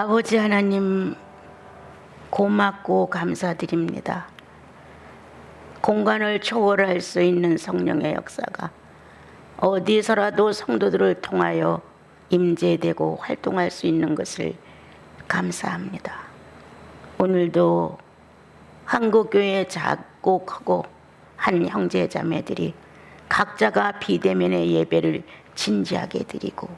아버지 하나님, 고맙고 감사드립니다. 공간을 초월할 수 있는 성령의 역사가 어디서라도 성도들을 통하여 임재되고 활동할 수 있는 것을 감사합니다. 오늘도 한국교회 작고 크고 한 형제 자매들이 각자가 비대면의 예배를 진지하게 드리고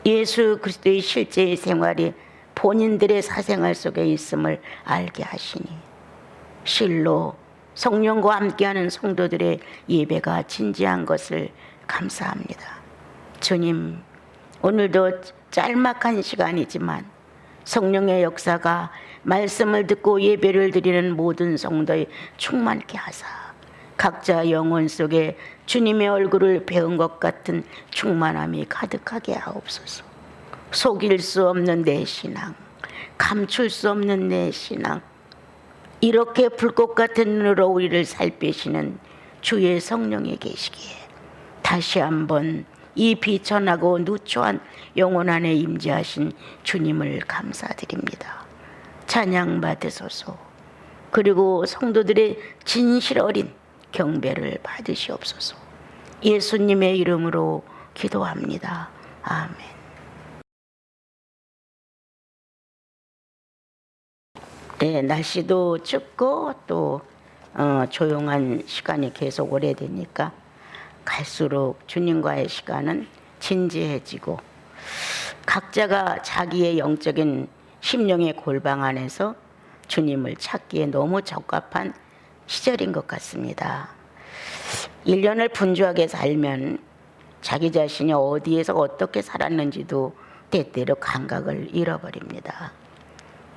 예수 그리스도의 실제의 생활이 본인들의 사생활 속에 있음을 알게 하시니 실로 성령과 함께하는 성도들의 예배가 진지한 것을 감사합니다. 주님, 오늘도 짤막한 시간이지만 성령의 역사가 말씀을 듣고 예배를 드리는 모든 성도에 충만케 하사 각자 영혼 속에 주님의 얼굴을 배운 것 같은 충만함이 가득하게 하옵소서. 속일 수 없는 내 신앙, 감출 수 없는 내 신앙, 이렇게 불꽃 같은 눈으로 우리를 살피시는 주의 성령이 계시기에 다시 한번 이 비천하고 누추한 영혼 안에 임재하신 주님을 감사드립니다. 찬양 받으소서. 그리고 성도들의 진실 어린 경배를 받으시옵소서. 예수님의 이름으로 기도합니다. 아멘. 네, 날씨도 춥고 또 조용한 시간이 계속 오래되니까 갈수록 주님과의 시간은 진지해지고 각자가 자기의 영적인 심령의 골방 안에서 주님을 찾기에 너무 적합한 시절인 것 같습니다. 1년을 분주하게 살면 자기 자신이 어디에서 어떻게 살았는지도 때때로 감각을 잃어버립니다.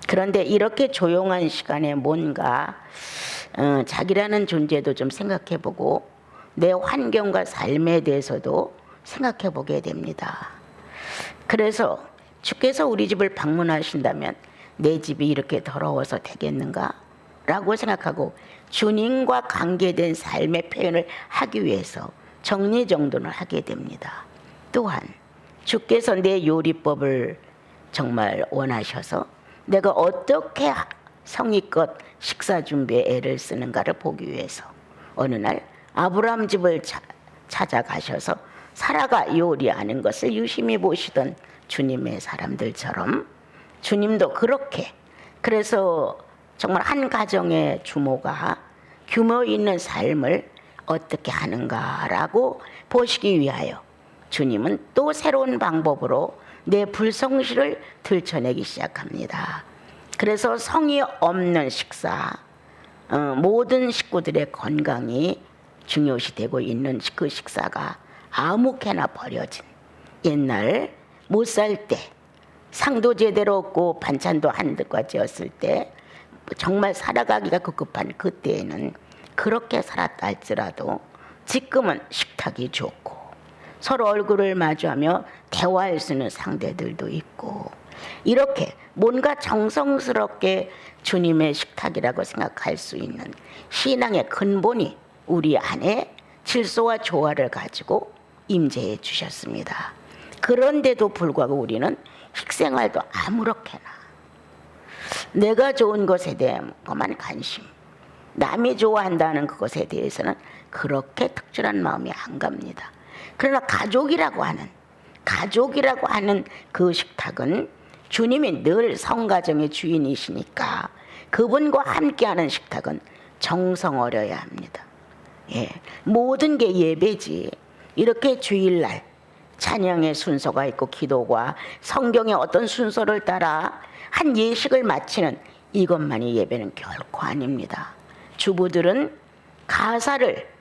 그런데 이렇게 조용한 시간에 뭔가 자기라는 존재도 좀 생각해보고 내 환경과 삶에 대해서도 생각해보게 됩니다. 그래서 주께서 우리 집을 방문하신다면 내 집이 이렇게 더러워서 되겠는가? 라고 생각하고 주님과 관계된 삶의 표현을 하기 위해서 정리정돈을 하게 됩니다. 또한 주께서 내 요리법을 정말 원하셔서 내가 어떻게 성의껏 식사 준비에 애를 쓰는가를 보기 위해서 어느 날 아브라함 집을 찾아가셔서 사라가 요리하는 것을 유심히 보시던 주님의 사람들처럼 주님도 그렇게, 그래서 정말 한 가정의 주모가 규모 있는 삶을 어떻게 하는가라고 보시기 위하여 주님은 또 새로운 방법으로 내 불성실을 들춰내기 시작합니다. 그래서 성의 없는 식사, 모든 식구들의 건강이 중요시되고 있는 그 식사가 아무렇게나 버려진, 옛날 못 살 때 상도 제대로 없고 반찬도 한두 가지였을 때 정말 살아가기가 급급한 그때에는 그렇게 살았다 할지라도 지금은 식탁이 좋고 서로 얼굴을 마주하며 대화할 수 있는 상대들도 있고, 이렇게 뭔가 정성스럽게 주님의 식탁이라고 생각할 수 있는 신앙의 근본이 우리 안에 질서와 조화를 가지고 임재해 주셨습니다. 그런데도 불구하고 우리는 식생활도 아무렇게나 내가 좋은 것에 대한만 관심, 남이 좋아한다는 그것에 대해서는 그렇게 특별한 마음이 안 갑니다. 그러나 가족이라고 하는 그 식탁은 주님이 늘 성가정의 주인이시니까 그분과 함께하는 식탁은 정성 어려야 합니다. 모든 게 예배지. 이렇게 주일날 찬양의 순서가 있고 기도가 성경의 어떤 순서를 따라 한 예식을 마치는 이것만이 예배는 결코 아닙니다. 주부들은 가사를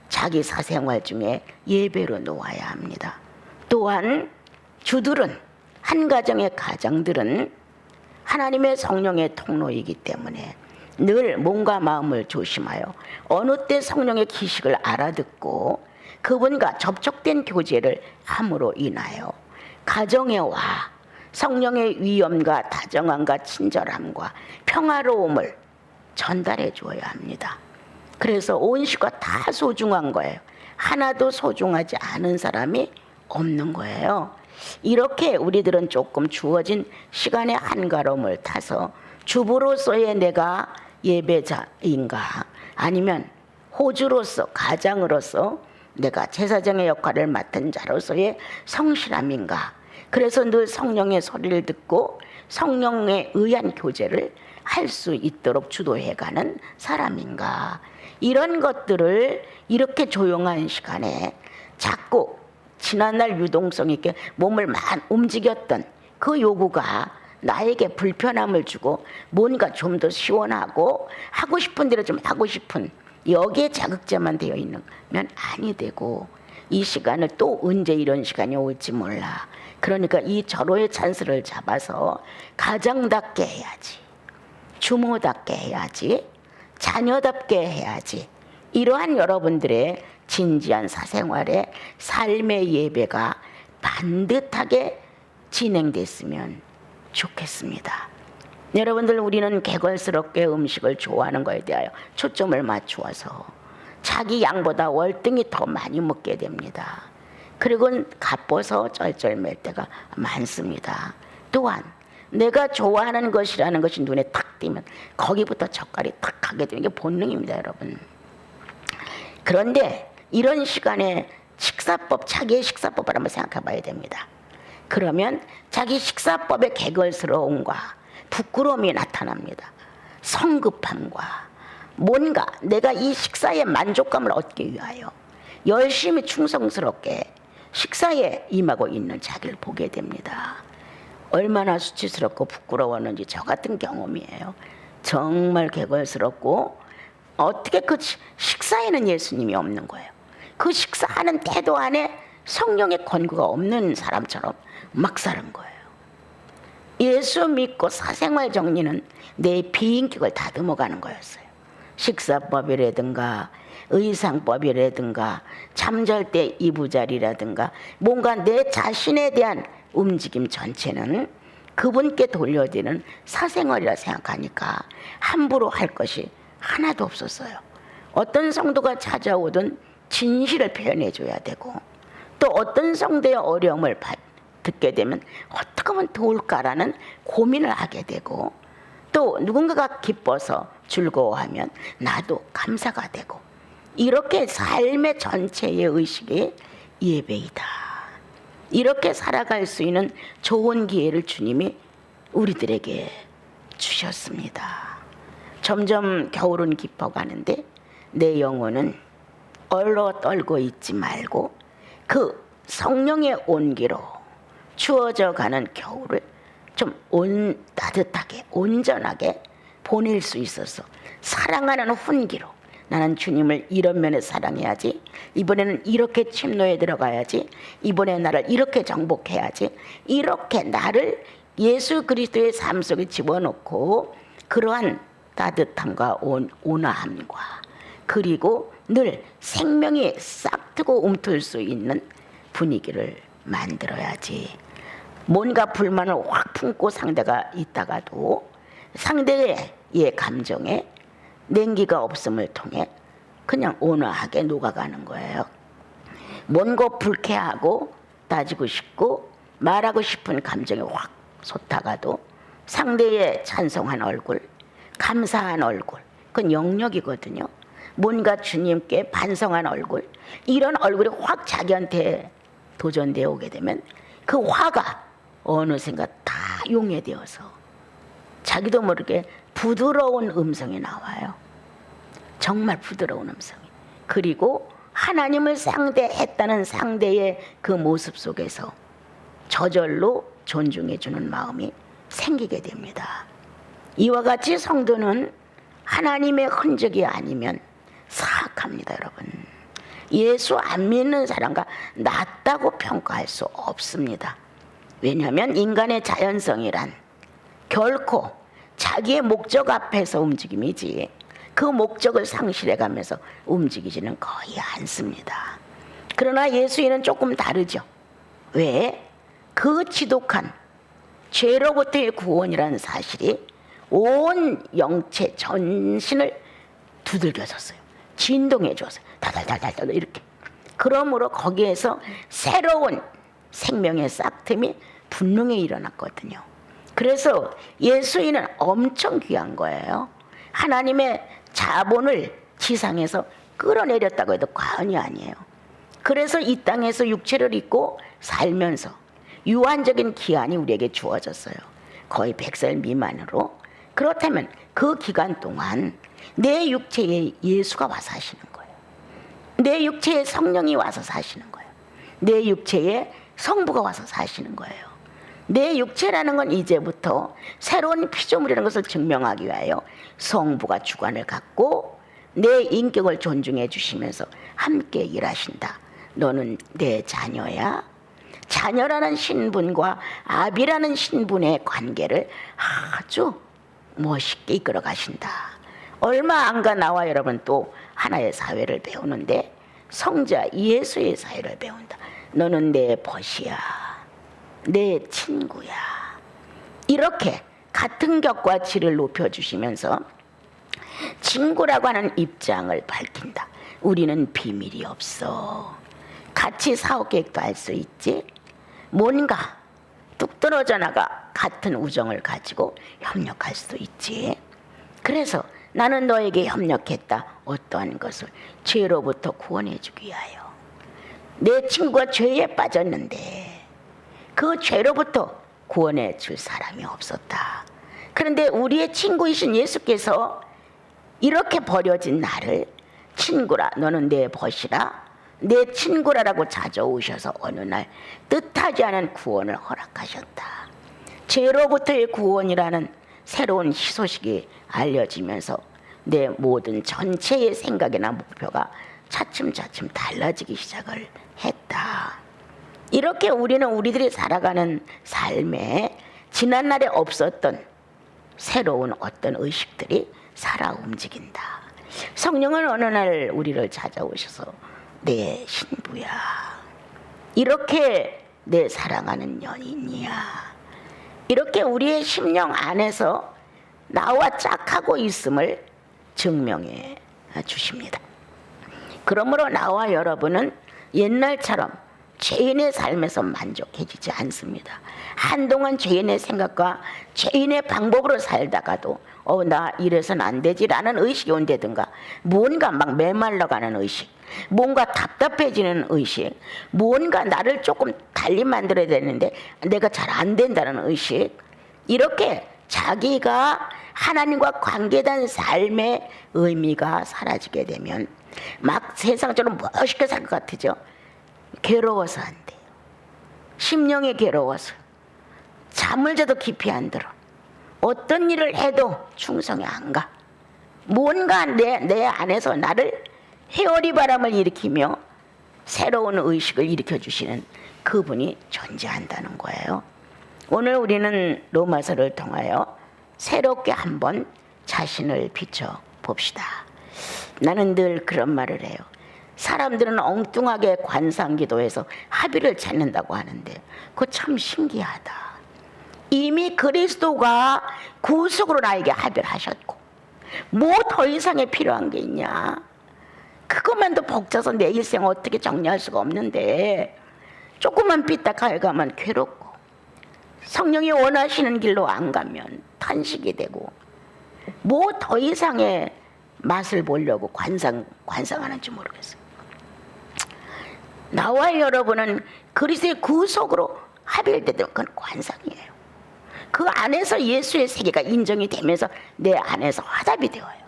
자기 사생활 중에 예배로 놓아야 합니다. 또한 주들은, 한 가정의 가장들은 하나님의 성령의 통로이기 때문에 늘 몸과 마음을 조심하여 어느 때 성령의 기식을 알아듣고 그분과 접촉된 교제를 함으로 인하여 가정에 와 성령의 위엄과 다정함과 친절함과 평화로움을 전달해 주어야 합니다. 그래서 온 식구가 다 소중한 거예요. 하나도 소중하지 않은 사람이 없는 거예요. 이렇게 우리들은 조금 주어진 시간의 한가로움을 타서 주부로서의 내가 예배자인가, 아니면 호주로서, 가장으로서 내가 제사장의 역할을 맡은 자로서의 성실함인가, 그래서 늘 성령의 소리를 듣고 성령에 의한 교제를 할 수 있도록 주도해가는 사람인가, 이런 것들을 이렇게 조용한 시간에 자꾸 지난날 유동성 있게 몸을 많이 움직였던 그 요구가 나에게 불편함을 주고 뭔가 좀 더 시원하고 하고 싶은 대로 좀 하고 싶은 여기에 자극제만 되어 있는 면 아니 되고, 이 시간을 또 언제 이런 시간이 올지 몰라. 그러니까 이 절호의 찬스를 잡아서 가장답게 해야지, 주모답게 해야지, 자녀답게 해야지. 이러한 여러분들의 진지한 사생활의 삶의 예배가 반듯하게 진행됐으면 좋겠습니다. 여러분들, 우리는 개걸스럽게 음식을 좋아하는 거에 대하여 초점을 맞추어서 자기 양보다 월등히 더 많이 먹게 됩니다. 그리고 갚아서 쩔쩔맬 때가 많습니다. 또한 내가 좋아하는 것이라는 것이 눈에 탁 띄면 거기부터 젓갈이 탁 하게 되는 게 본능입니다, 여러분. 그런데 이런 시간에 식사법, 자기의 식사법을 한번 생각해 봐야 됩니다. 그러면 자기 식사법의 개걸스러움과 부끄러움이 나타납니다. 성급함과 뭔가 내가 이 식사의 만족감을 얻기 위하여 열심히 충성스럽게 식사에 임하고 있는 자기를 보게 됩니다. 얼마나 수치스럽고 부끄러웠는지 저 같은 경험이에요. 정말 개걸스럽고, 어떻게 그 식사에는 예수님이 없는 거예요. 그 식사하는 태도 안에 성령의 권고가 없는 사람처럼 막 사는 거예요. 예수 믿고 사생활 정리는 내 비인격을 다듬어가는 거였어요. 식사법이라든가 의상법이라든가 잠잘 때 이부자리라든가 뭔가 내 자신에 대한 움직임 전체는 그분께 돌려드리는 사생활이라 생각하니까 함부로 할 것이 하나도 없었어요. 어떤 성도가 찾아오든 진실을 표현해 줘야 되고, 또 어떤 성도의 어려움을 듣게 되면 어떻게 하면 도울까라는 고민을 하게 되고, 또 누군가가 기뻐서 즐거워하면 나도 감사가 되고, 이렇게 삶의 전체의 의식이 예배이다. 이렇게 살아갈 수 있는 좋은 기회를 주님이 우리들에게 주셨습니다. 점점 겨울은 깊어가는데 내 영혼은 얼어 떨고 있지 말고 그 성령의 온기로 추워져 가는 겨울을 좀 따뜻하게 온전하게 보낼 수 있어서 사랑하는 훈기로, 나는 주님을 이런 면에 사랑해야지, 이번에는 이렇게 침노에 들어가야지, 이번에 나를 이렇게 정복해야지, 이렇게 나를 예수 그리스도의 삶 속에 집어넣고 그러한 따뜻함과 온화함과, 그리고 늘 생명이 싹 트고 움틀 수 있는 분위기를 만들어야지. 뭔가 불만을 확 품고 상대가 있다가도 상대의 감정에 냉기가 없음을 통해 그냥 온화하게 녹아가는 거예요. 뭔가 불쾌하고 따지고 싶고 말하고 싶은 감정이 확 솟아가도 상대의 찬송한 얼굴, 감사한 얼굴, 그건 영역이거든요. 뭔가 주님께 반성한 얼굴, 이런 얼굴이 확 자기한테 도전되어 오게 되면 그 화가 어느샌가 다 용해되어서 자기도 모르게 부드러운 음성이 나와요. 정말 부드러운 음성이. 그리고 하나님을 상대했다는 상대의 그 모습 속에서 저절로 존중해주는 마음이 생기게 됩니다. 이와 같이 성도는 하나님의 흔적이 아니면 사악합니다, 여러분. 예수 안 믿는 사람과 낫다고 평가할 수 없습니다. 왜냐하면 인간의 자연성이란 결코 자기의 목적 앞에서 움직임이지 그 목적을 상실해가면서 움직이지는 거의 않습니다. 그러나 예수님은 조금 다르죠. 왜? 그 지독한 죄로부터의 구원이라는 사실이 온 영체 전신을 두들겨 줬어요. 진동해 줬어요. 달달달달 이렇게. 그러므로 거기에서 새로운 생명의 싹틈이 분명히 일어났거든요. 그래서 예수인은 엄청 귀한 거예요. 하나님의 자본을 지상에서 끌어내렸다고 해도 과언이 아니에요. 그래서 이 땅에서 육체를 입고 살면서 유한적인 기한이 우리에게 주어졌어요. 거의 100살 미만으로. 그렇다면 그 기간 동안 내 육체에 예수가 와서 사시는 거예요. 내 육체에 성령이 와서 사시는 거예요. 내 육체에 성부가 와서 사시는 거예요. 내 육체라는 건 이제부터 새로운 피조물이라는 것을 증명하기 위하여 성부가 주관을 갖고 내 인격을 존중해 주시면서 함께 일하신다. 너는 내 자녀야. 자녀라는 신분과 아비라는 신분의 관계를 아주 멋있게 이끌어 가신다. 얼마 안 가 나와 여러분 또 하나의 사회를 배우는데 성자 예수의 사회를 배운다. 너는 내 벗이야. 내 친구야. 이렇게 같은 격과 질을 높여주시면서 친구라고 하는 입장을 밝힌다. 우리는 비밀이 없어. 같이 사업 계획도 할 수 있지. 뭔가 뚝 떨어져 나가 같은 우정을 가지고 협력할 수도 있지. 그래서 나는 너에게 협력했다. 어떠한 것을? 죄로부터 구원해 주기 위하여. 내 친구가 죄에 빠졌는데 그 죄로부터 구원해 줄 사람이 없었다. 그런데 우리의 친구이신 예수께서 이렇게 버려진 나를 친구라, 너는 내 벗이라, 내 친구라라고 찾아오셔서 어느 날 뜻하지 않은 구원을 허락하셨다. 죄로부터의 구원이라는 새로운 희소식이 알려지면서 내 모든 전체의 생각이나 목표가 차츰차츰 달라지기 시작을 했다. 이렇게 우리는 우리들이 살아가는 삶에 지난날에 없었던 새로운 어떤 의식들이 살아 움직인다. 성령은 어느 날 우리를 찾아오셔서 내 신부야, 이렇게 내 사랑하는 연인이야, 이렇게 우리의 심령 안에서 나와 짝하고 있음을 증명해 주십니다. 그러므로 나와 여러분은 옛날처럼 죄인의 삶에서 만족해지지 않습니다. 한동안 죄인의 생각과 죄인의 방법으로 살다가도 나 이래서는 안 되지라는 의식이 온다든가, 뭔가 막 메말라가는 의식, 뭔가 답답해지는 의식, 뭔가 나를 조금 달리 만들어야 되는데 내가 잘 안 된다는 의식, 이렇게 자기가 하나님과 관계된 삶의 의미가 사라지게 되면 막 세상처럼 멋있게 살 것 같으죠. 괴로워서 안 돼요. 심령이 괴로워서 잠을 자도 깊이 안 들어. 어떤 일을 해도 충성이 안 가. 뭔가 내 안에서 나를 회오리 바람을 일으키며 새로운 의식을 일으켜주시는 그분이 존재한다는 거예요. 오늘 우리는 로마서를 통하여 새롭게 한번 자신을 비춰봅시다. 나는 늘 그런 말을 해요. 사람들은 엉뚱하게 관상기도해서 합의를 찾는다고 하는데 그거 참 신기하다. 이미 그리스도가 구속으로 나에게 합의를 하셨고 뭐 더 이상에 필요한 게 있냐. 그것만도 벅차서 내 일생 어떻게 정리할 수가 없는데 조금만 삐딱하게 가면 괴롭고 성령이 원하시는 길로 안 가면 탄식이 되고 뭐 더 이상의 맛을 보려고 관상하는지 모르겠어요. 나와 여러분은 그리스도의 구속으로 합의를 되면 그건 관상이에요. 그 안에서 예수의 세계가 인정이 되면서 내 안에서 화답이 되어요.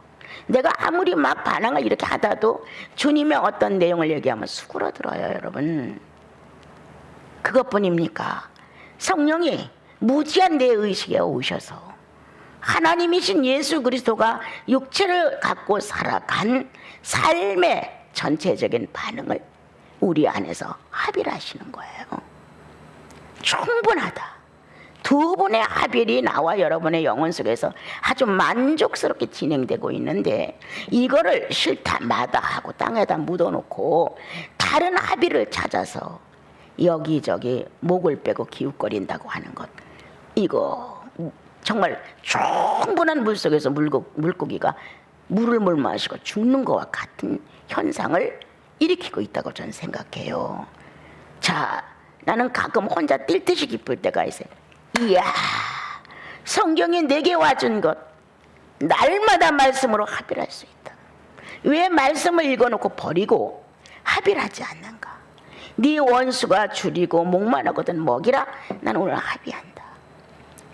내가 아무리 막 반항을 이렇게 하다도 주님의 어떤 내용을 얘기하면 수그러들어요. 여러분, 그것뿐입니까? 성령이 무지한 내 의식에 오셔서 하나님이신 예수 그리스도가 육체를 갖고 살아간 삶의 전체적인 반응을 우리 안에서 합의를 하시는 거예요. 충분하다. 두 분의 합일이 나와 여러분의 영혼 속에서 아주 만족스럽게 진행되고 있는데 이거를 싫다 마다하고 땅에다 묻어놓고 다른 합의를 찾아서 여기저기 목을 빼고 기웃거린다고 하는 것, 이거 정말 충분한 물속에서 물고기가 물을 못 마시고 죽는 것과 같은 현상을 일으키고 있다고 저는 생각해요. 자, 나는 가끔 혼자 뛸 듯이 기쁠 때가 있어요. 이야, 성경이 내게 와준 것 날마다 말씀으로 합의할 수 있다. 왜 말씀을 읽어놓고 버리고 합의를 하지 않는가? 네 원수가 줄이고 목마르거든 먹이라. 난 오늘 합의한다.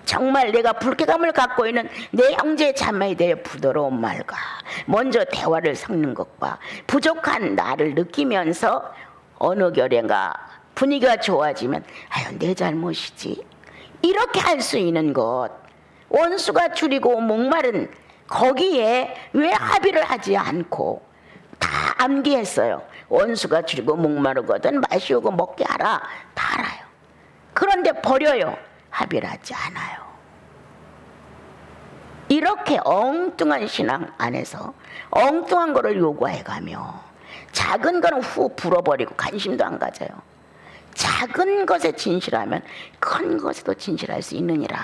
정말 내가 불쾌감을 갖고 있는 내 형제 자매에 대해 부드러운 말과 먼저 대화를 섞는 것과 부족한 나를 느끼면서 어느 결인가 분위기가 좋아지면 아유 내 잘못이지 이렇게 할 수 있는 것, 원수가 줄이고 목마른 거기에 왜 합의를 하지 않고 다 암기했어요. 원수가 줄이고 목마르거든 마시고 먹게 하라. 다 알아요. 그런데 버려요. 합의를 하지 않아요. 이렇게 엉뚱한 신앙 안에서 엉뚱한 거를 요구해가며 작은 거는 후 불어버리고 관심도 안 가져요. 작은 것에 진실하면 큰 것에도 진실할 수 있느니라.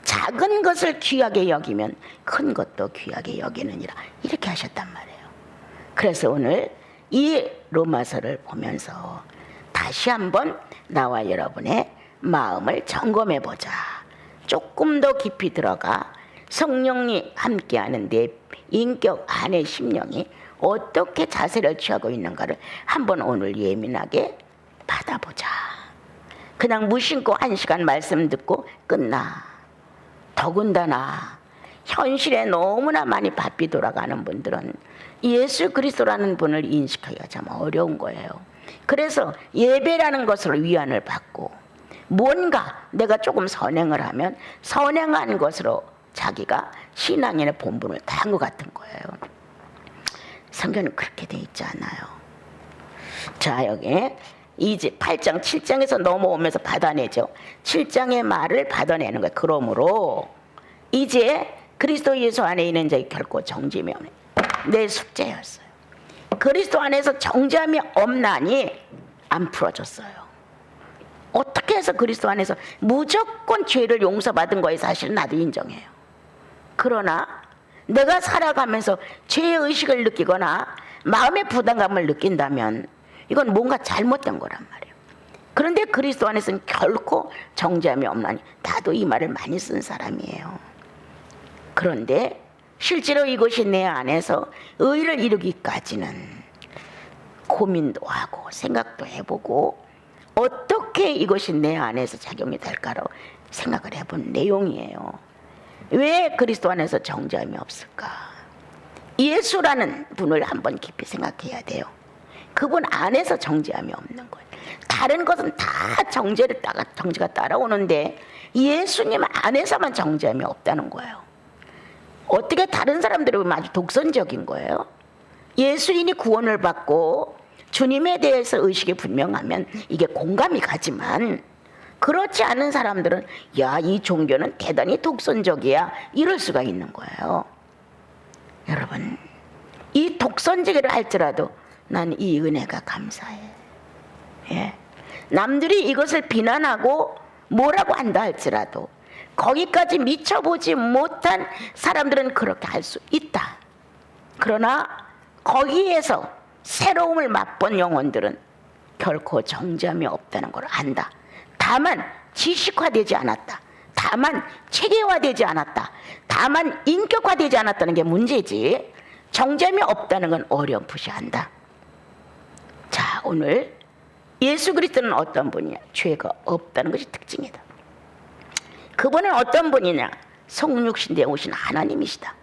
작은 것을 귀하게 여기면 큰 것도 귀하게 여기느니라. 이렇게 하셨단 말이에요. 그래서 오늘 이 로마서를 보면서 다시 한번 나와 여러분의 마음을 점검해 보자. 조금 더 깊이 들어가 성령이 함께하는 내 인격 안의 심령이 어떻게 자세를 취하고 있는가를 한번 오늘 예민하게 받아보자. 그냥 무심코 1시간 말씀 듣고 끝나. 더군다나 현실에 너무나 많이 바삐 돌아가는 분들은 예수 그리스도라는 분을 인식하기가 참 어려운 거예요. 그래서 예배라는 것으로 위안을 받고 뭔가 내가 조금 선행을 하면 선행한 것으로 자기가 신앙인의 본분을 다한 것 같은 거예요. 성경은 그렇게 돼 있지 않아요. 자, 여기 이제 8장 7장에서 넘어오면서 받아내죠. 7장의 말을 받아내는 거예요. 그러므로 이제 그리스도 예수 안에 있는 자의 결코 정죄함이 없네. 내 숙제였어요. 그리스도 안에서 정죄함이 없나니 안 풀어졌어요. 어떻게 해서 그리스도 안에서 무조건 죄를 용서받은 거에 사실은 나도 인정해요. 그러나 내가 살아가면서 죄의식을 느끼거나 마음의 부담감을 느낀다면 이건 뭔가 잘못된 거란 말이에요. 그런데 그리스도 안에서는 결코 정죄함이 없나니. 나도 이 말을 많이 쓴 사람이에요. 그런데 실제로 이것이 내 안에서 의를 이루기까지는 고민도 하고 생각도 해보고 어떻게 이것이 내 안에서 작용이 될까로 생각을 해본 내용이에요. 왜 그리스도 안에서 정죄함이 없을까? 예수라는 분을 한번 깊이 생각해야 돼요. 그분 안에서 정죄함이 없는 거예요. 다른 것은 다 정죄가 따라오는데 예수님 안에서만 정죄함이 없다는 거예요. 어떻게 다른 사람들은 아주 독선적인 거예요. 예수인이 구원을 받고 주님에 대해서 의식이 분명하면 이게 공감이 가지만 그렇지 않은 사람들은 야, 이 종교는 대단히 독선적이야 이럴 수가 있는 거예요. 여러분, 이 독선적이라 할지라도 난 이 은혜가 감사해. 예. 남들이 이것을 비난하고 뭐라고 한다 할지라도 거기까지 미쳐보지 못한 사람들은 그렇게 할 수 있다. 그러나 거기에서 새로움을 맛본 영혼들은 결코 정죄함이 없다는 걸 안다. 다만 지식화되지 않았다. 다만 체계화되지 않았다. 다만 인격화되지 않았다는 게 문제지 정죄함이 없다는 건 어렴풋이 안다. 자, 오늘 예수 그리스도는 어떤 분이냐? 죄가 없다는 것이 특징이다. 그분은 어떤 분이냐? 성육신되어 오신 하나님이시다.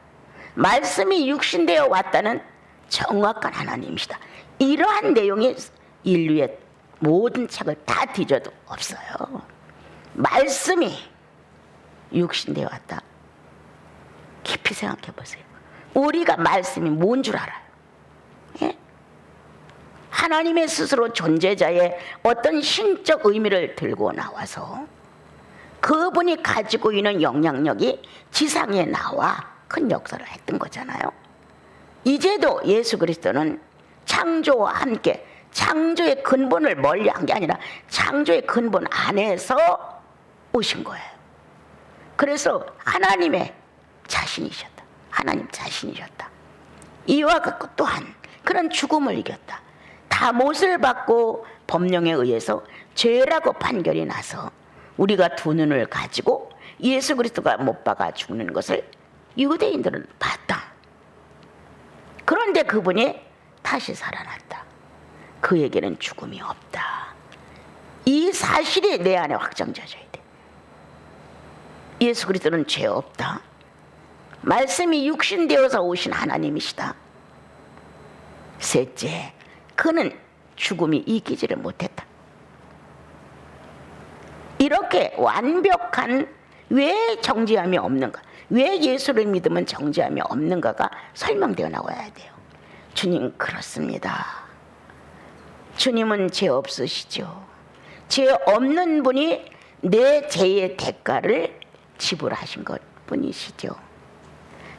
말씀이 육신되어 왔다는 정확한 하나님이시다. 이러한 내용이 인류의 모든 책을 다 뒤져도 없어요. 말씀이 육신되어 왔다. 깊이 생각해 보세요. 우리가 말씀이 뭔 줄 알아요? 예? 하나님의 스스로 존재자의 어떤 신적 의미를 들고 나와서 그분이 가지고 있는 영향력이 지상에 나와 큰 역사를 했던 거잖아요. 이제도 예수 그리스도는 창조와 함께 창조의 근본을 멀리한 게 아니라 창조의 근본 안에서 오신 거예요. 그래서 하나님의 자신이셨다. 하나님 자신이셨다. 이와 같고 또한 그런 죽음을 이겼다. 잠옷을 받고 법령에 의해서 죄라고 판결이 나서 우리가 두 눈을 가지고 예수 그리스도가 못 박아 죽는 것을 유대인들은 봤다. 그런데 그분이 다시 살아났다. 그에게는 죽음이 없다. 이 사실이 내 안에 확정져져야 돼. 예수 그리스도는 죄 없다. 말씀이 육신되어서 오신 하나님이시다. 셋째, 그는 죽음이 이기지를 못했다. 이렇게 완벽한 왜 정죄함이 없는가, 왜 예수를 믿으면 정죄함이 없는가가 설명되어 나와야 돼요. 주님 그렇습니다. 주님은 죄 없으시죠. 죄 없는 분이 내 죄의 대가를 지불하신 것 뿐이시죠.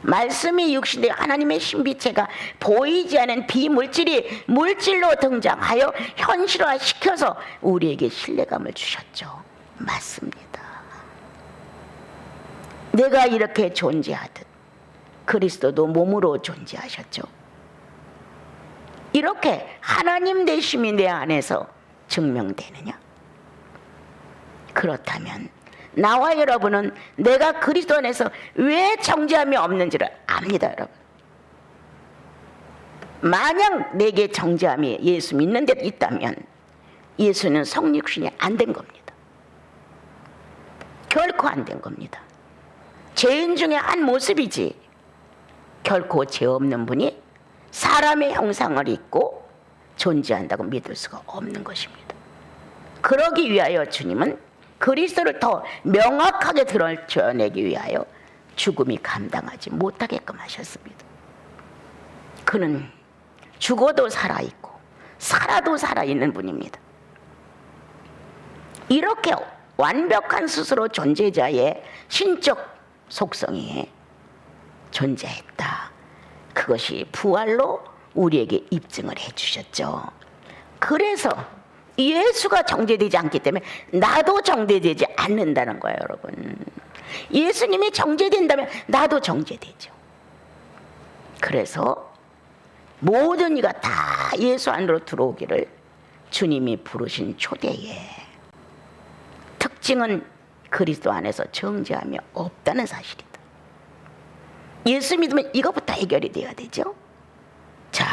말씀이 육신되 하나님의 신비체가 보이지 않은 비물질이 물질로 등장하여 현실화시켜서 우리에게 신뢰감을 주셨죠. 맞습니다. 내가 이렇게 존재하듯 그리스도도 몸으로 존재하셨죠. 이렇게 하나님 되심이 내 안에서 증명되느냐? 그렇다면 나와 여러분은 내가 그리스도 안에서 왜 정죄함이 없는지를 압니다, 여러분. 만약 내게 정죄함이 예수 믿는 데 있다면 예수는 성육신이 안 된 겁니다. 결코 안 된 겁니다. 죄인 중에 한 모습이지 결코 죄 없는 분이 사람의 형상을 입고 존재한다고 믿을 수가 없는 것입니다. 그러기 위하여 주님은 그리스도를 더 명확하게 드러내기 위하여 죽음이 감당하지 못하게끔 하셨습니다. 그는 죽어도 살아있고 살아도 살아있는 분입니다. 이렇게 완벽한 스스로 존재자의 신적 속성이 존재했다. 그것이 부활로 우리에게 입증을 해주셨죠. 그래서 예수가 정죄되지 않기 때문에 나도 정죄되지 않는다는 거예요, 여러분. 예수님이 정죄된다면 나도 정죄되죠. 그래서 모든 이가 다 예수 안으로 들어오기를 주님이 부르신 초대에 특징은 그리스도 안에서 정죄함이 없다는 사실이다. 예수 믿으면 이것부터 해결이 돼야 되죠. 자,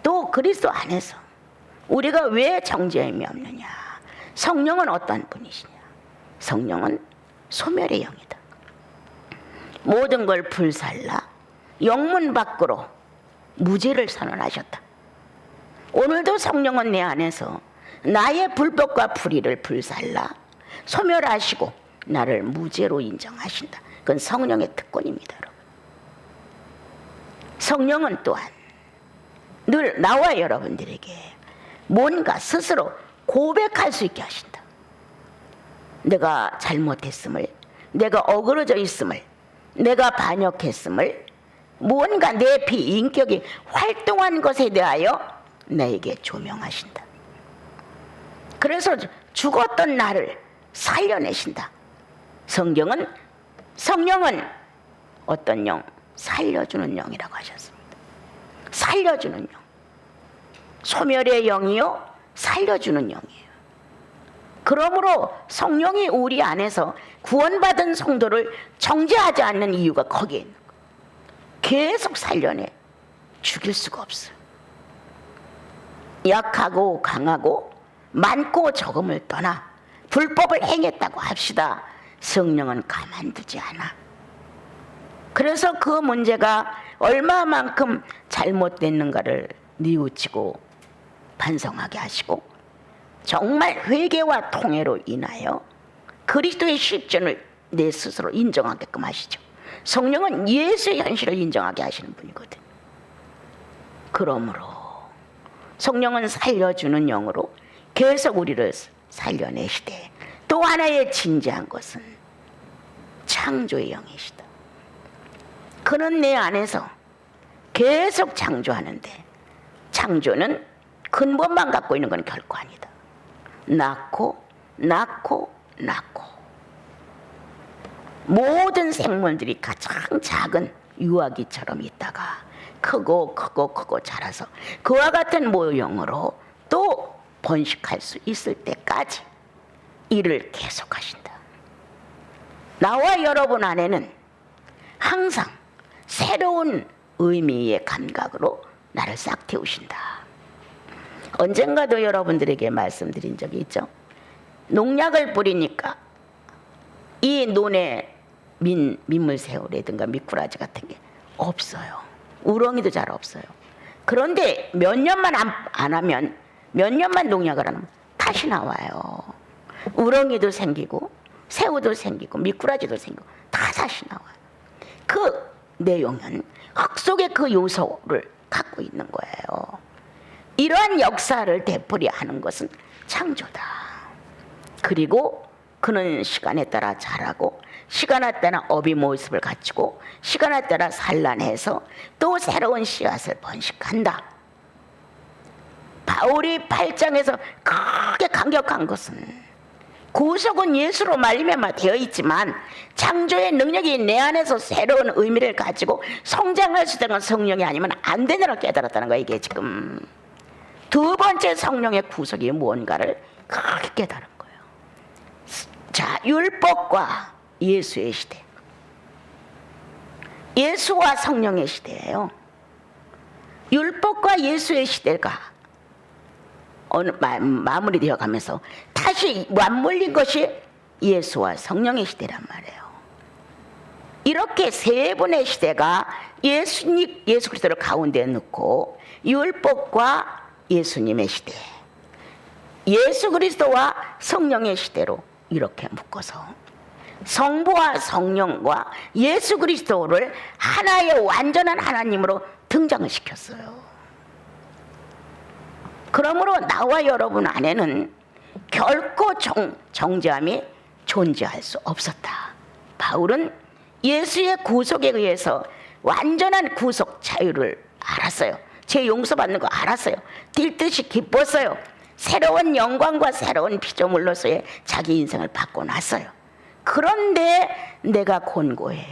또 그리스도 안에서 우리가 왜 정죄함이 없느냐? 성령은 어떠한 분이시냐? 성령은 소멸의 영이다. 모든 걸 불살라 영문 밖으로 무죄를 선언하셨다. 오늘도 성령은 내 안에서 나의 불법과 불의를 불살라 소멸하시고 나를 무죄로 인정하신다. 그건 성령의 특권입니다, 여러분. 성령은 또한 늘 나와 여러분들에게 뭔가 스스로 고백할 수 있게 하신다. 내가 잘못했음을, 내가 어그러져 있음을, 내가 반역했음을, 뭔가 내 비인격이 활동한 것에 대하여 나에게 조명하신다. 그래서 죽었던 나를 살려내신다. 성령은 어떤 영? 살려주는 영이라고 하셨습니다. 살려주는 영. 소멸의 영이요, 살려주는 영이에요. 그러므로 성령이 우리 안에서 구원받은 성도를 정죄하지 않는 이유가 거기에 있는 거예요. 계속 살려내. 죽일 수가 없어요. 약하고 강하고 많고 적음을 떠나 불법을 행했다고 합시다. 성령은 가만두지 않아. 그래서 그 문제가 얼마만큼 잘못됐는가를 뉘우치고 반성하게 하시고 정말 회개와 통회로 인하여 그리스도의 실존을 내 스스로 인정하게끔 하시죠. 성령은 예수의 현실을 인정하게 하시는 분이거든. 그러므로 성령은 살려주는 영으로 계속 우리를 살려내시되 또 하나의 진지한 것은 창조의 영이시다. 그는 내 안에서 계속 창조하는데 창조는 근본만 갖고 있는 건 결코 아니다. 낳고 모든 생물들이 가장 작은 유아기처럼 있다가 크고 자라서 그와 같은 모형으로 또 번식할 수 있을 때까지 일을 계속하신다. 나와 여러분 안에는 항상 새로운 의미의 감각으로 나를 싹 틔우신다. 언젠가도 여러분들에게 말씀드린 적이 있죠. 농약을 뿌리니까 이 논에 민물새우라든가 미꾸라지 같은 게 없어요. 우렁이도 잘 없어요. 그런데 몇 년만 안 하면, 몇 년만 농약을 안 하면 다시 나와요. 우렁이도 생기고 새우도 생기고 미꾸라지도 생기고 다 다시 나와요. 그 내용은 흙 속에 그 요소를 갖고 있는 거예요. 이러한 역사를 되풀이하는 것은 창조다. 그리고 그는 시간에 따라 자라고 시간에 따라 어비 모습을 갖추고 시간에 따라 산란해서 또 새로운 씨앗을 번식한다. 바울이 8장에서 크게 강력한 것은 구속은 예수로 말미암아 되어 있지만 창조의 능력이 내 안에서 새로운 의미를 가지고 성장할 수 있는 성령이 아니면 안 되는 걸 깨달았다는 거예요. 이게 지금 두 번째 성령의 구속이 무언가를 크게 깨달은 거예요. 자, 율법과 예수의 시대, 예수와 성령의 시대예요. 율법과 예수의 시대가 어느 마무리되어 가면서 다시 맞물린 것이 예수와 성령의 시대란 말이에요. 이렇게 세 분의 시대가 예수 그리스도를 가운데 넣고 율법과 예수님의 시대, 예수 그리스도와 성령의 시대로 이렇게 묶어서 성부와 성령과 예수 그리스도를 하나의 완전한 하나님으로 등장을 시켰어요. 그러므로 나와 여러분 안에는 결코 정죄함이 존재할 수 없었다. 바울은 예수의 구속에 의해서 완전한 구속 자유를 알았어요. 제 용서받는 거 알았어요. 뛸 듯이 기뻤어요. 새로운 영광과 새로운 피조물로서의 자기 인생을 바꿔놨어요. 그런데 내가 곤고해.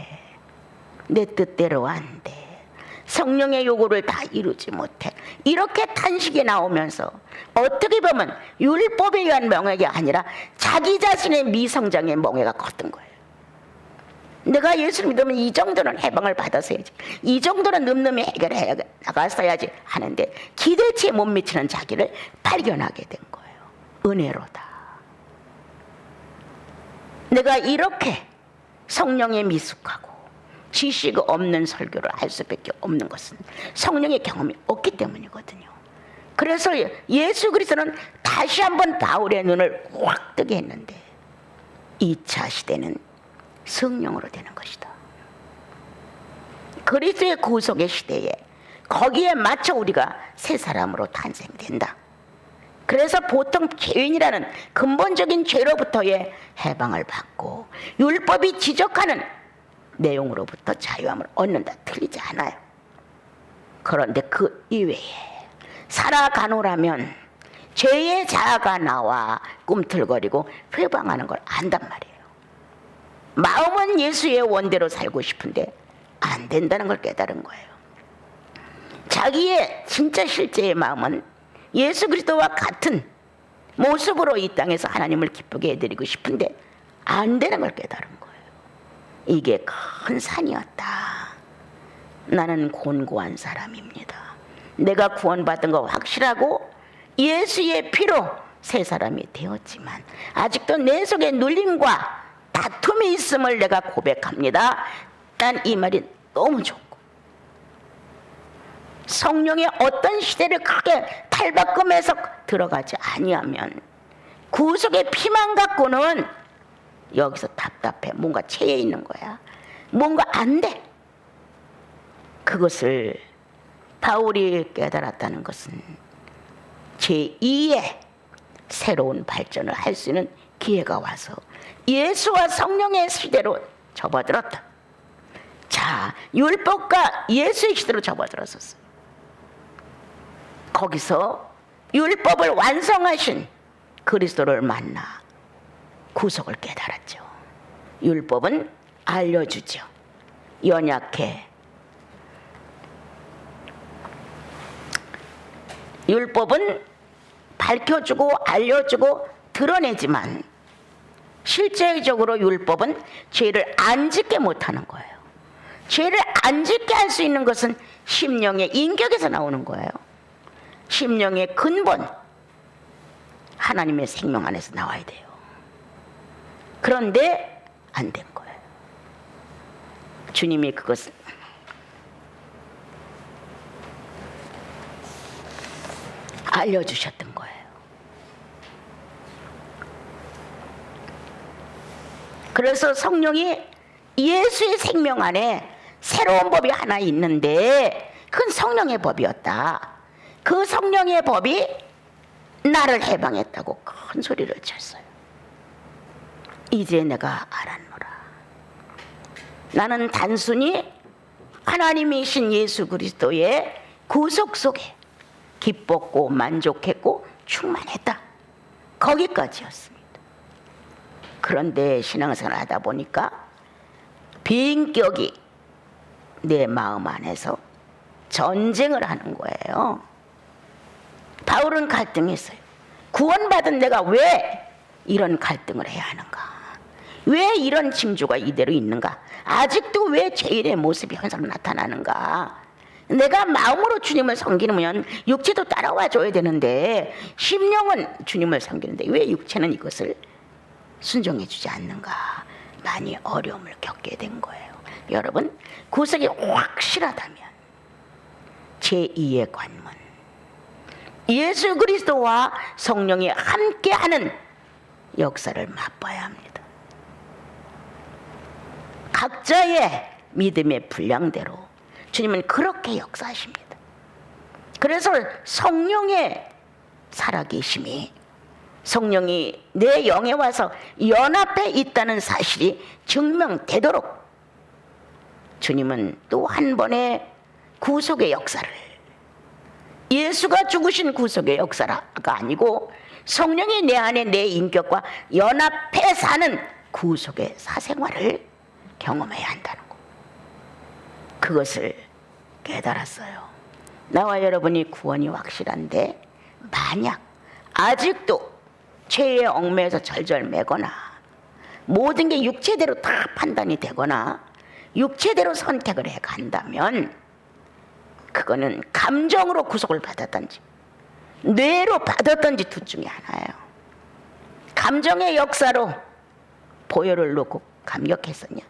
내 뜻대로 안 돼. 성령의 요구를 다 이루지 못해. 이렇게 탄식이 나오면서 어떻게 보면 율법에 의한 멍해가 아니라 자기 자신의 미성장의 멍해가 컸던 거예요. 내가 예수를 믿으면 이 정도는 해방을 받았어야지, 이 정도는 늠름히 해결해 나갔어야지 하는데 기대치에 못 미치는 자기를 발견하게 된 거예요. 은혜로다. 내가 이렇게 성령에 미숙하고 지식 없는 설교를 할 수밖에 없는 것은 성령의 경험이 없기 때문이거든요. 그래서 예수 그리스도는 다시 한번 바울의 눈을 확 뜨게 했는데 2차 시대는 성령으로 되는 것이다. 그리스도의 구속의 시대에 거기에 맞춰 우리가 새 사람으로 탄생된다. 그래서 보통 죄인이라는 근본적인 죄로부터의 해방을 받고 율법이 지적하는 내용으로부터 자유함을 얻는다. 틀리지 않아요. 그런데 그 이외에 살아가노라면 죄의 자아가 나와 꿈틀거리고 회방하는 걸 안단 말이에요. 마음은 예수의 원대로 살고 싶은데 안 된다는 걸 깨달은 거예요. 자기의 진짜 실제의 마음은 예수 그리스도와 같은 모습으로 이 땅에서 하나님을 기쁘게 해드리고 싶은데 안 되는 걸 깨달은 거예요. 이게 큰 산이었다. 나는 곤고한 사람입니다. 내가 구원받은 거 확실하고 예수의 피로 새 사람이 되었지만 아직도 내 속에 눌림과 다툼이 있음을 내가 고백합니다. 난 이 말이 너무 좋고 성령의 어떤 시대를 크게 탈바꿈해서 들어가지 아니하면 구속의 피만 갖고는 여기서 답답해. 뭔가 체해 있는 거야. 뭔가 안 돼. 그것을 바울이 깨달았다는 것은 제2의 새로운 발전을 할 수 있는 기회가 와서 예수와 성령의 시대로 접어들었다. 자, 율법과 예수의 시대로 접어들었었어요. 거기서 율법을 완성하신 그리스도를 만나 구속을 깨달았죠. 율법은 알려주죠. 연약해. 율법은 밝혀주고 알려주고 드러내지만 실제적으로 율법은 죄를 안 짓게 못하는 거예요. 죄를 안 짓게 할 수 있는 것은 심령의 인격에서 나오는 거예요. 심령의 근본, 하나님의 생명 안에서 나와야 돼요. 그런데 안 된 거예요. 주님이 그것을 알려주셨던 거예요. 그래서 성령이 예수의 생명 안에 새로운 법이 하나 있는데 그건 성령의 법이었다. 그 성령의 법이 나를 해방했다고 큰 소리를 쳤어요. 이제 내가 알았노라. 나는 단순히 하나님이신 예수 그리스도의 구속 속에 기뻤고 만족했고 충만했다. 거기까지였습니다. 그런데 신앙생활 하다 보니까 비인격이 내 마음 안에서 전쟁을 하는 거예요. 바울은 갈등했어요. 구원받은 내가 왜 이런 갈등을 해야 하는가? 왜 이런 징조가 이대로 있는가? 아직도 왜 죄인의 모습이 현상 나타나는가? 내가 마음으로 주님을 섬기면 육체도 따라와 줘야 되는데 심령은 주님을 섬기는데 왜 육체는 이것을 순종해 주지 않는가? 많이 어려움을 겪게 된 거예요. 여러분, 구속이 확실하다면 제2의 관문, 예수 그리스도와 성령이 함께하는 역사를 맛봐야 합니다. 각자의 믿음의 분량대로 주님은 그렇게 역사하십니다. 그래서 성령의 살아계심이, 성령이 내 영에 와서 연합해 있다는 사실이 증명되도록 주님은 또 한 번의 구속의 역사를, 예수가 죽으신 구속의 역사가 아니고 성령이 내 안에 내 인격과 연합해 사는 구속의 사생활을 경험해야 한다는 것, 그것을 깨달았어요. 나와 여러분이 구원이 확실한데 만약 아직도 죄의 얽매여서 절절매거나 모든 게 육체대로 다 판단이 되거나 육체대로 선택을 해간다면 그거는 감정으로 구속을 받았던지 뇌로 받았던지 둘 중에 하나예요. 감정의 역사로 보혈을 놓고 감격했었냐?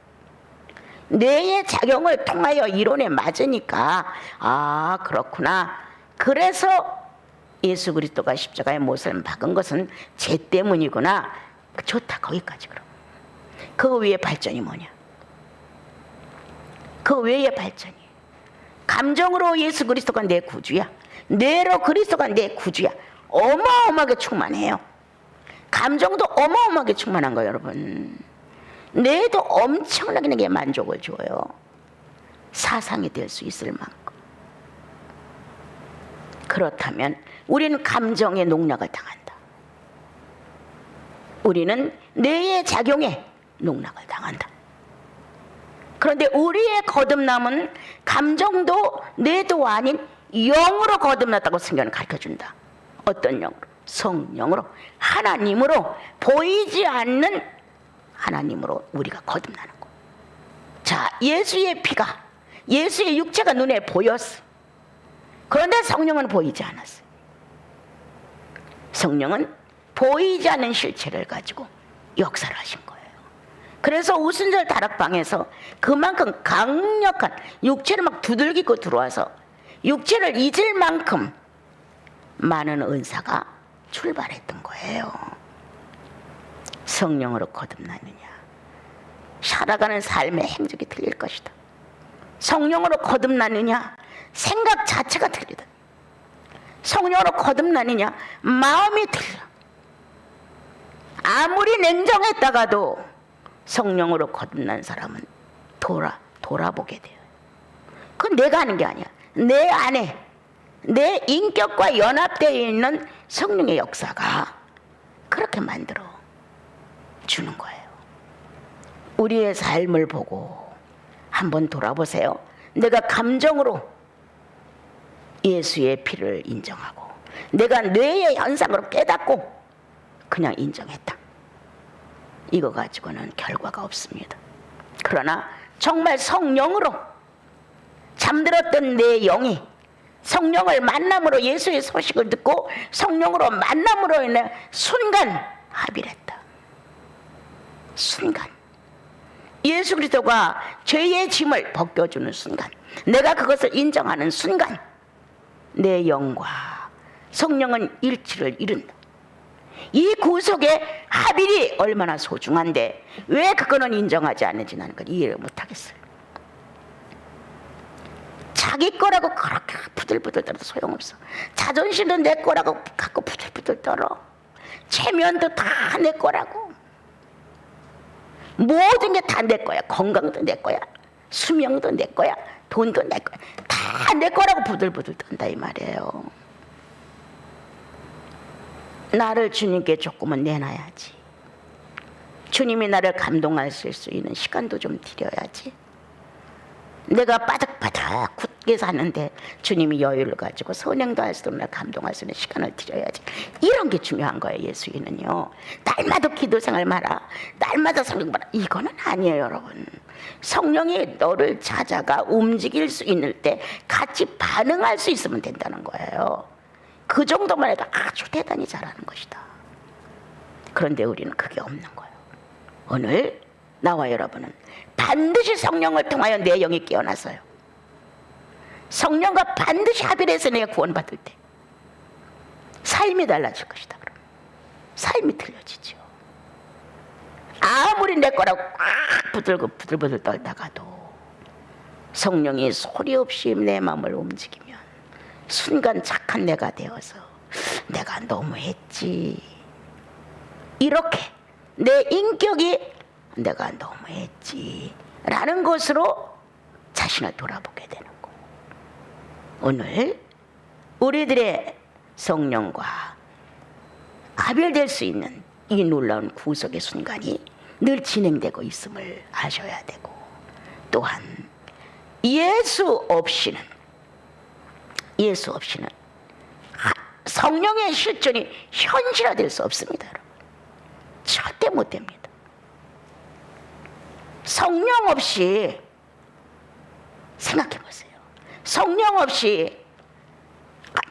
뇌의 작용을 통하여 이론에 맞으니까 아 그렇구나. 그래서 예수 그리스도가 십자가의 못을 박은 것은 죄 때문이구나. 좋다. 거기까지. 그럼 그 위에 발전이 뭐냐? 그 외의 발전이 감정으로 예수 그리스도가 내 구주야, 뇌로 그리스도가 내 구주야. 어마어마하게 충만해요. 감정도 어마어마하게 충만한 거예요. 여러분, 뇌도 엄청나게 내게 만족을 줘요. 사상이 될 수 있을 만큼. 그렇다면 우리는 감정의 농락을 당한다. 우리는 뇌의 작용에 농락을 당한다. 그런데 우리의 거듭남은 감정도 뇌도 아닌 영으로 거듭났다고 성경은 가르쳐준다. 어떤 영으로? 성령으로, 하나님으로, 보이지 않는 하나님으로 우리가 거듭나는 거. 자, 예수의 피가, 예수의 육체가 눈에 보였어. 그런데 성령은 보이지 않았어요. 성령은 보이지 않는 실체를 가지고 역사를 하신 거예요. 그래서 오순절 다락방에서 그만큼 강력한 육체를 막 두들기고 들어와서 육체를 잊을 만큼 많은 은사가 출발했던 거예요. 성령으로 거듭나느냐? 살아가는 삶의 행적이 틀릴 것이다. 성령으로 거듭나느냐? 생각 자체가 틀리다. 성령으로 거듭나느냐? 마음이 틀려. 아무리 냉정했다가도 성령으로 거듭난 사람은 돌아보게 돼요. 그건 내가 하는 게 아니야. 내 안에 내 인격과 연합되어 있는 성령의 역사가 그렇게 만들어 주는 거예요. 우리의 삶을 보고 한번 돌아보세요. 내가 감정으로 예수의 피를 인정하고 내가 뇌의 현상으로 깨닫고 그냥 인정했다. 이거 가지고는 결과가 없습니다. 그러나 정말 성령으로 잠들었던 내 영이 성령을 만남으로 예수의 소식을 듣고 성령으로 만남으로 인해 순간 합일했다. 순간 예수 그리스도가 죄의 짐을 벗겨주는 순간, 내가 그것을 인정하는 순간 내 영과 성령은 일치를 이룬다. 이 구속의 합일이 얼마나 소중한데 왜 그거는 인정하지 않는지 나는 그걸 이해를 못하겠어요. 자기 거라고 그렇게 부들부들 떨어도 소용없어. 자존심도 내 거라고 갖고 부들부들 떨어. 체면도 다 내 거라고. 모든 게 다 내 거야. 건강도 내 거야. 수명도 내 거야. 돈도 내 거야. 다 내 거라고 부들부들 떤다 이 말이에요. 나를 주님께 조금은 내놔야지. 주님이 나를 감동하실 수 있는 시간도 좀 드려야지. 내가 바닥바닥 굳게 사는데 주님이 여유를 가지고 선행도 할 수 없는 날 감동할 수 있는 시간을 드려야지. 이런 게 중요한 거예요. 예수인은요. 날마다 기도생활 마라, 날마다 성령 마라, 이거는 아니에요. 여러분, 성령이 너를 찾아가 움직일 수 있을 때 같이 반응할 수 있으면 된다는 거예요. 그 정도만 해도 아주 대단히 잘하는 것이다. 그런데 우리는 그게 없는 거예요. 오늘 나와 여러분은 반드시 성령을 통하여 내 영이 깨어나서요, 성령과 반드시 합일해서 내가 구원받을 때 삶이 달라질 것이다. 그럼 삶이 틀려지죠. 아무리 내 거라고 꽉 부들부들 떨다가도 성령이 소리 없이 내 마음을 움직이면 순간 착한 내가 되어서 내가 너무했지, 이렇게 내 인격이 내가 너무했지 라는 것으로 자신을 돌아보게 되는 거. 오늘 우리들의 성령과 합일될 수 있는 이 놀라운 구속의 순간이 늘 진행되고 있음을 아셔야 되고, 또한 예수 없이는 성령의 실존이 현실화될 수 없습니다. 여러분, 절대 못 됩니다. 성령 없이, 생각해 보세요. 성령 없이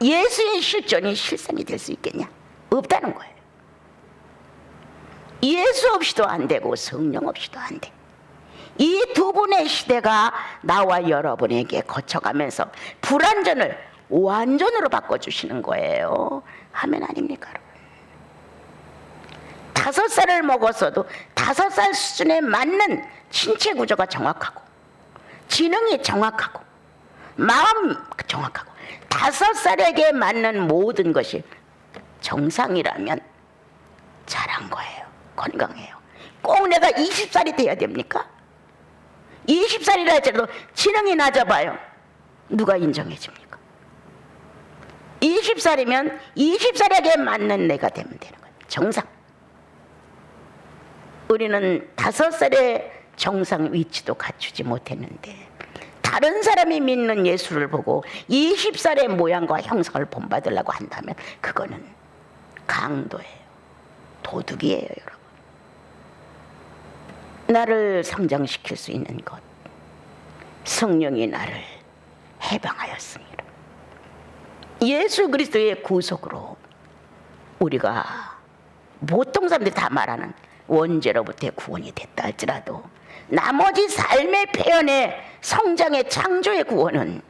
예수의 실존이 실상이 될 수 있겠냐? 없다는 거예요. 예수 없이도 안 되고 성령 없이도 안 돼. 이 두 분의 시대가 나와 여러분에게 거쳐가면서 불완전을 완전으로 바꿔주시는 거예요. 하면 아닙니까, 여러분? 5살을 먹었어도 5살 수준에 맞는 신체 구조가 정확하고, 지능이 정확하고, 마음 정확하고, 5살에게 맞는 모든 것이 정상이라면 잘한 거예요. 건강해요. 꼭 내가 20살이 돼야 됩니까? 20살이라 할지라도 지능이 낮아봐요. 누가 인정해 줍니까? 20살이면 20살에게 맞는 내가 되면 되는 거예요. 정상. 우리는 5살의 정상 위치도 갖추지 못했는데 다른 사람이 믿는 예수를 보고 20살의 모양과 형상을 본받으려고 한다면 그거는 강도예요. 도둑이에요. 여러분, 나를 성장시킬 수 있는 것, 성령이 나를 해방하였습니다. 예수 그리스도의 구속으로 우리가 보통 사람들이 다 말하는 원죄로부터의 구원이 됐다 할지라도 나머지 삶의 표현의 성장의 창조의 구원은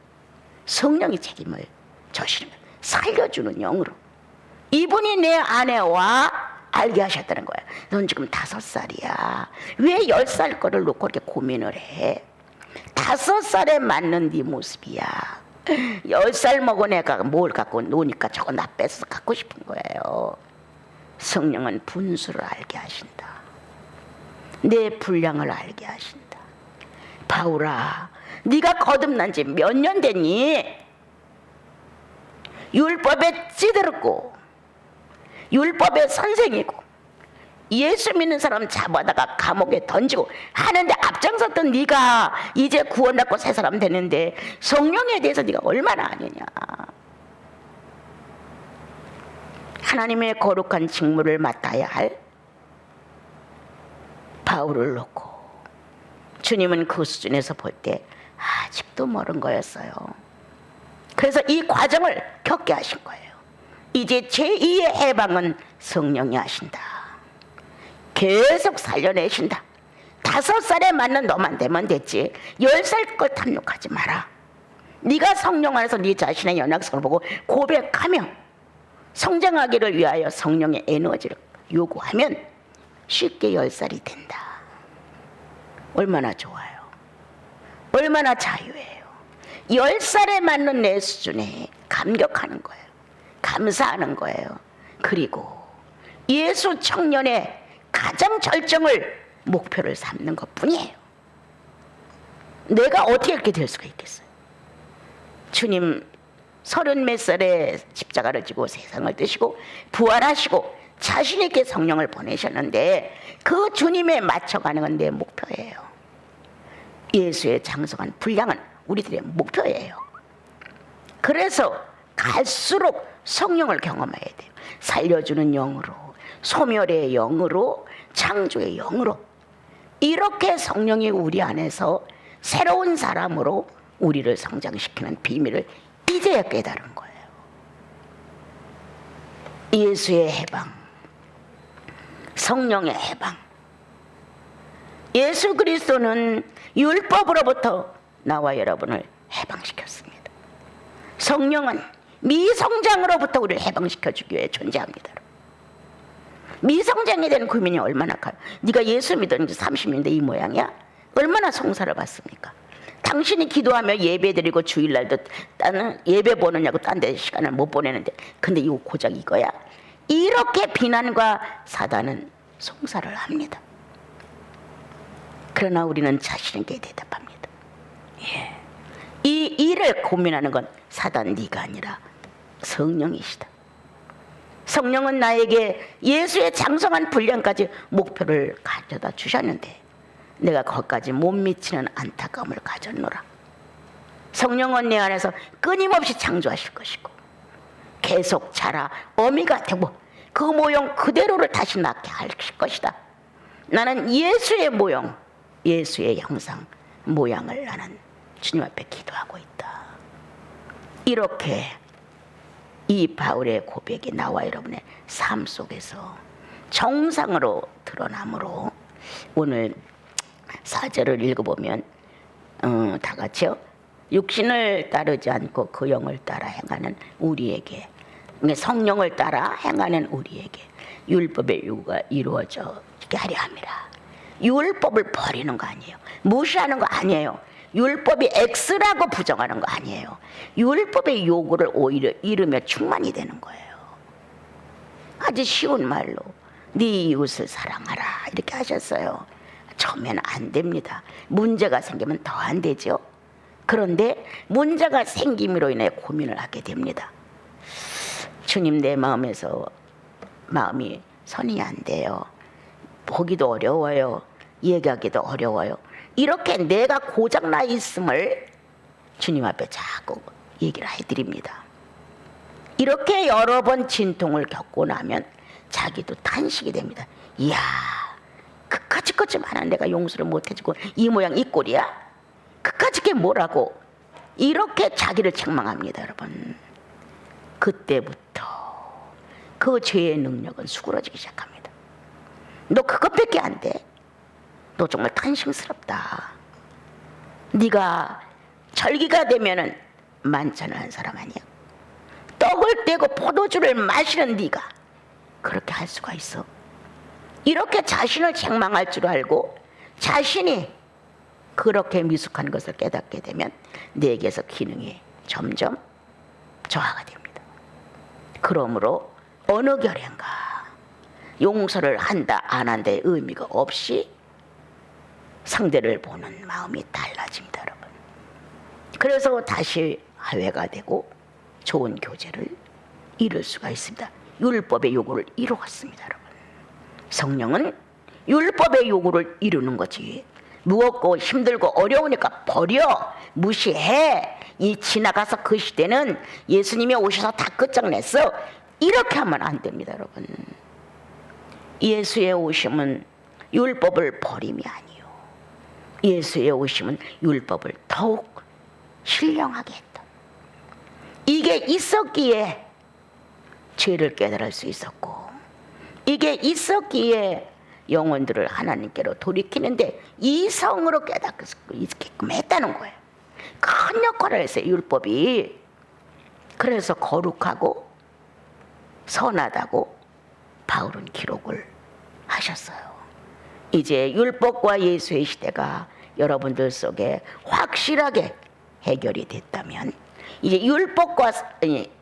성령이 책임을 져시는, 살려주는 영으로 이분이 내 안에 와 알게 하셨다는 거야. 넌 지금 5살이야. 왜 10살 거를 놓고 이렇게 고민을 해? 5살에 맞는 네 모습이야. 10살 먹은 애가 뭘 갖고 노니까 저거 나 뺏어서 갖고 싶은 거예요. 성령은 분수를 알게 하신다. 내 분량을 알게 하신다. 바울아, 네가 거듭난 지 몇 년 됐니? 율법에 찌들었고 율법의 선생이고 예수 믿는 사람 잡아다가 감옥에 던지고 하는데 앞장섰던 네가 이제 구원받고 새 사람 되는데 성령에 대해서 네가 얼마나 아느냐? 하나님의 거룩한 직무를 맡아야 할 바울을 놓고 주님은 그 수준에서 볼 때 아직도 멀은 거였어요. 그래서 이 과정을 겪게 하신 거예요. 이제 제2의 해방은 성령이 하신다. 계속 살려내신다. 5살에 맞는 너만 되면 됐지 10살 걸 탐욕하지 마라. 네가 성령 안에서 네 자신의 연약성을 보고 고백하며 성장하기를 위하여 성령의 에너지를 요구하면 쉽게 10살이 된다. 얼마나 좋아요. 얼마나 자유해요. 10살에 맞는 내 수준에 감격하는 거예요. 감사하는 거예요. 그리고 예수 청년의 가장 절정을 목표를 삼는 것뿐이에요. 내가 어떻게 이렇게 될 수가 있겠어요. 주님 30몇 살에 십자가를 지고 세상을 뜨시고 부활하시고 자신 있게 성령을 보내셨는데 그 주님에 맞춰가는 건 내 목표예요. 예수의 장성한 분량은 우리들의 목표예요. 그래서 갈수록 성령을 경험해야 돼요. 살려주는 영으로, 소멸의 영으로, 창조의 영으로, 이렇게 성령이 우리 안에서 새로운 사람으로 우리를 성장시키는 비밀을 이제야 깨달은 거예요. 예수의 해방, 성령의 해방. 예수 그리스도는 율법으로부터 나와 여러분을 해방시켰습니다. 성령은 미성장으로부터 우리를 해방시켜주기 위해 존재합니다. 미성장에 대한 고민이 얼마나 커요. 네가 예수 믿은 지 30년대 이 모양이야? 얼마나 송사를 받습니까? 당신이 기도하며 예배드리고 주일날도 나는 예배 보느냐고 딴 데 시간을 못 보내는데 근데 이거 고작 이거야? 이렇게 비난과 사단은 송사를 합니다. 그러나 우리는 자신에게 대답합니다. 예. 이 일을 고민하는 건 사단 네가 아니라 성령이시다. 성령은 나에게 예수의 장성한 분량까지 목표를 가져다 주셨는데 내가 거기까지 못 미치는 안타까움을 가졌노라. 성령은 내 안에서 끊임없이 창조하실 것이고 계속 자라 어미가 되고 그 모형 그대로를 다시 낳게 하실 것이다. 나는 예수의 모형, 예수의 형상, 모양을 나는 주님 앞에 기도하고 있다. 이렇게 이 바울의 고백이 나와 여러분의 삶 속에서 정상으로 드러나므로 오늘 4절을 읽어보면 다 같이요. 육신을 따르지 않고 그 영을 따라 행하는 우리에게, 성령을 따라 행하는 우리에게 율법의 요구가 이루어지게 하려 함이라. 율법을 버리는 거 아니에요. 무시하는 거 아니에요. 율법이 X라고 부정하는 거 아니에요. 율법의 요구를 오히려 이루며 충만이 되는 거예요. 아주 쉬운 말로 네 이웃을 사랑하라 이렇게 하셨어요. 처음에는 안 됩니다. 문제가 생기면 더 안 되죠. 그런데 문제가 생김으로 인해 고민을 하게 됩니다. 주님, 내 마음에서 마음이 선이 안 돼요. 보기도 어려워요. 얘기하기도 어려워요. 이렇게 내가 고장나 있음을 주님 앞에 자꾸 얘기를 해드립니다. 이렇게 여러 번 진통을 겪고 나면 자기도 탄식이 됩니다. 이야, 그까짓 것만 내가 용서를 못해주고 이 모양 이 꼴이야? 그까짓 게 뭐라고? 이렇게 자기를 책망합니다. 여러분, 그때부터 그 죄의 능력은 수그러지기 시작합니다. 너 그것밖에 안 돼? 너 정말 탄식스럽다. 네가 절기가 되면은 만찬을 한 사람 아니야? 떡을 떼고 포도주를 마시는 네가 그렇게 할 수가 있어? 이렇게 자신을 책망할 줄 알고 자신이 그렇게 미숙한 것을 깨닫게 되면 내게서 기능이 점점 저하가 됩니다. 그러므로 어느 결인가 용서를 한다 안 한다의 의미가 없이 상대를 보는 마음이 달라집니다. 여러분. 그래서 다시 화해가 되고 좋은 교제를 이룰 수가 있습니다. 율법의 요구를 이루었습니다. 여러분. 성령은 율법의 요구를 이루는 거지. 무겁고 힘들고 어려우니까 버려, 무시해. 이 지나가서 그 시대는 예수님이 오셔서 다 끝장냈어. 이렇게 하면 안 됩니다, 여러분. 예수의 오심은 율법을 버림이 아니요, 예수의 오심은 율법을 더욱 신령하게 했다. 이게 있었기에 죄를 깨달을 수 있었고, 이게 있었기에 영혼들을 하나님께로 돌이키는데 이성으로 깨닫게끔 했다는 거예요. 큰 역할을 했어요, 율법이. 그래서 거룩하고 선하다고 바울은 기록을 하셨어요. 이제 율법과 예수의 시대가 여러분들 속에 확실하게 해결이 됐다면, 이제 율법과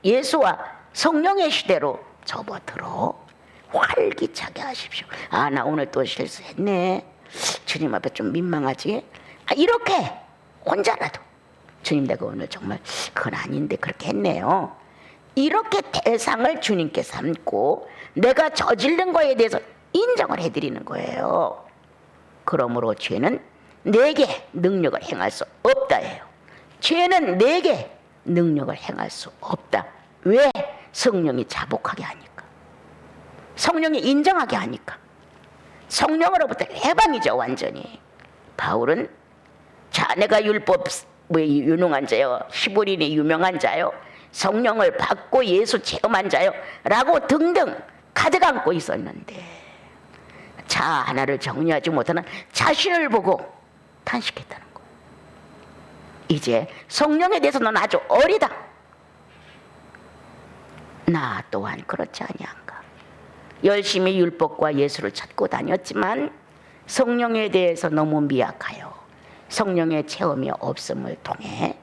예수와 성령의 시대로 접어들어 활기차게 하십시오. 아, 나 오늘 또 실수했네, 주님 앞에 좀 민망하지? 이렇게 혼자라도 주님, 내가 오늘 정말 그건 아닌데 그렇게 했네요, 이렇게 대상을 주님께 삼고 내가 저지른 거에 대해서 인정을 해드리는 거예요. 그러므로 죄는 내게 능력을 행할 수 없다예요. 죄는 내게 능력을 행할 수 없다. 왜? 성령이 자복하게 하니까, 성령이 인정하게 하니까. 성령으로부터 해방이죠, 완전히. 바울은 자, 내가 율법 유능한 자요, 시보린이 유명한 자요, 성령을 받고 예수 체험한 자요 라고 등등 가득 안고 있었는데, 자 하나를 정리하지 못하는 자신을 보고 탄식했다는 거예요. 이제 성령에 대해서 넌 아주 어리다. 나 또한 그렇지 아니한가. 열심히 율법과 예수를 찾고 다녔지만 성령에 대해서 너무 미약하여 성령의 체험이 없음을 통해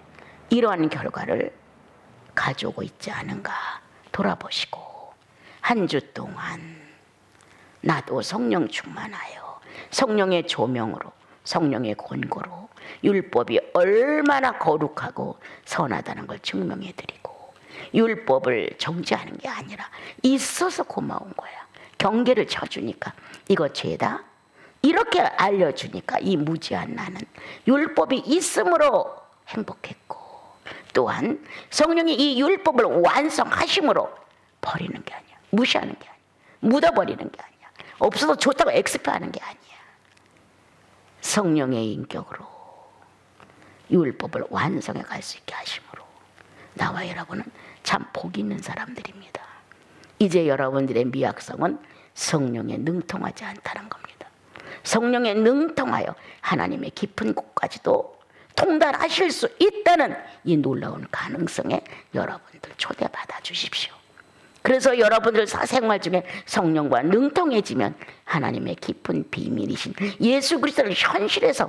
이러한 결과를 가져오고 있지 않은가 돌아보시고, 한 주 동안 나도 성령 충만하여 성령의 조명으로, 성령의 권고로 율법이 얼마나 거룩하고 선하다는 걸 증명해드리고, 율법을 정죄하는 게 아니라 있어서 고마운 거야. 경계를 쳐주니까 이거 죄다, 이렇게 알려주니까 이 무지한 나는 율법이 있음으로 행복했고, 또한 성령이 이 율법을 완성하심으로 버리는 게 아니야, 무시하는 게 아니야, 묻어버리는 게 아니야, 없어도 좋다고 엑스표하는 게 아니야. 성령의 인격으로 율법을 완성해 갈 수 있게 하심으로 나와 여러분은 참 복 있는 사람들입니다. 이제 여러분들의 미약성은 성령에 능통하지 않다는 겁니다. 성령에 능통하여 하나님의 깊은 곳까지도 통달하실 수 있다는 이 놀라운 가능성에 여러분들 초대받아 주십시오. 그래서 여러분들 사생활 중에 성령과 능통해지면 하나님의 깊은 비밀이신 예수 그리스도를 현실에서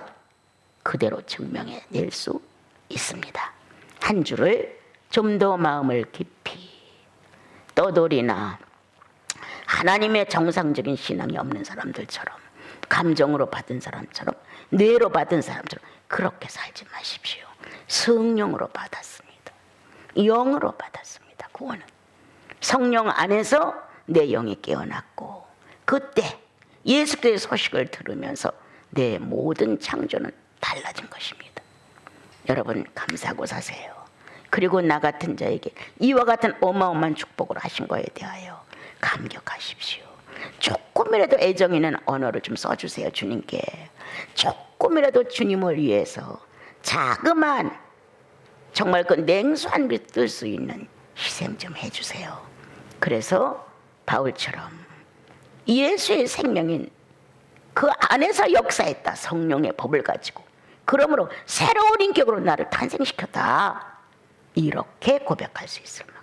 그대로 증명해낼 수 있습니다. 한 주를 좀 더 마음을 깊이 떠돌이나 하나님의 정상적인 신앙이 없는 사람들처럼, 감정으로 받은 사람처럼, 뇌로 받은 사람처럼 그렇게 살지 마십시오. 성령으로 받았습니다. 영으로 받았습니다. 구원은 성령 안에서 내 영이 깨어났고, 그때 예수께의 소식을 들으면서 내 모든 창조는 달라진 것입니다. 여러분 감사하고 사세요. 그리고 나 같은 자에게 이와 같은 어마어마한 축복을 하신 거에 대하여 감격하십시오. 조금이라도 애정 있는 언어를 좀 써주세요. 주님께 조금이라도 주님을 위해서 자그마한, 정말 그 냉수한 빛 뜰 수 있는 희생 좀 해주세요. 그래서 바울처럼 예수의 생명인 그 안에서 역사했다, 성령의 법을 가지고. 그러므로 새로운 인격으로 나를 탄생시켰다, 이렇게 고백할 수 있습니다.